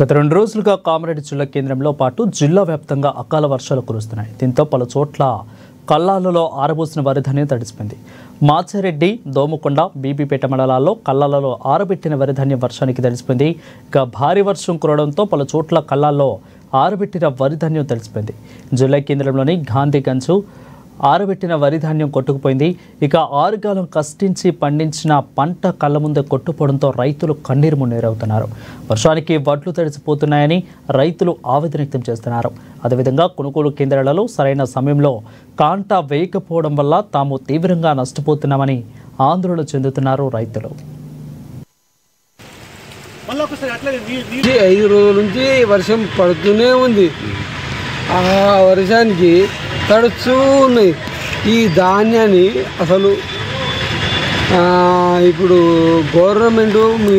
గత 2 రోజులుగా కామారెడ్డి జిల్లా కేంద్రంలో పాటు జిల్లా వ్యాప్తంగా అకాల వర్షాలు కురుస్తున్నాయి. దీంతో పలు చోట్ల కల్లాలలో ఆరబోసిన వరిధాన్యం తడిసిపోయింది. మాచారెడ్డి, దోముకొండ, బీబీపేట మండలాల్లో కల్లాలలో ఆరబెట్టిన వరిధాన్యం వర్షానికి తడిసిపోయింది. ఇక భారీ వర్షం కురవడంతో పలు చోట్ల కల్లాల్లో ఆరబెట్టిన వరిధాన్యం తడిసిపోయింది. జిల్లా కేంద్రంలోని గాంధీగంజ్ ఆరబెట్టిన వరిధాన్యం కొట్టుకుపోయింది. ఇక ఆరుగాలం కష్టించి పండించిన పంట కళ్ళ ముందే కొట్టుపోవడంతో రైతులు కన్నీరు మున్నీరవుతున్నారు. వర్షానికి వడ్లు తడిసిపోతున్నాయని రైతులు ఆవేదన వ్యక్తం చేస్తున్నారు. అదేవిధంగా కొనుగోలు కేంద్రాలలో సరైన సమయంలో కాంటా వేయకపోవడం వల్ల తాము తీవ్రంగా నష్టపోతున్నామని ఆందోళన చెందుతున్నారు రైతులు. 5 రోజుల నుంచి వర్షం పడుతూనే ఉంది. ఆ వర్షానికి తడుస్తూ ఉన్నాయి. ఈ ధాన్యాన్ని అసలు ఇప్పుడు గవర్నమెంట్ మీ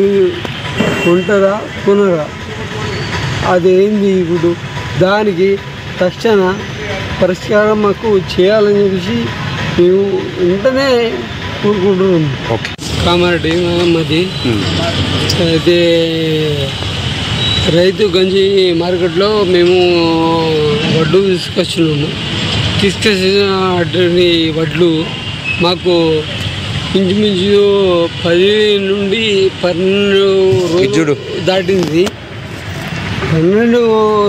కొంటారా కొనరా అదేంది? ఇప్పుడు దానికి తక్షణ పరిష్కారం మాకు చేయాలని చెప్పేసి మేము వెంటనే కోరుకుంటున్నాం. కామారెడ్డి మాది అయితే రైతు గంజి మార్కెట్లో మేము వడ్లు తీసుకొచ్చినాము. తీసుకొచ్చిన వడ్లు మాకు ఇంచుమించు 10 నుండి 12 రోజులు దాటింది. 12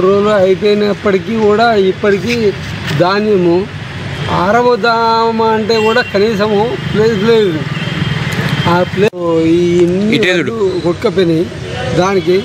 రోజులు అయిపోయినప్పటికీ కూడా ఇప్పటికీ ధాన్యము ఆరబోద్దామా అంటే కూడా కనీసము ప్లేస్ లేదు. ఆ ప్లేస్ ఈ కొట్టుకపోయినాయి. దానికి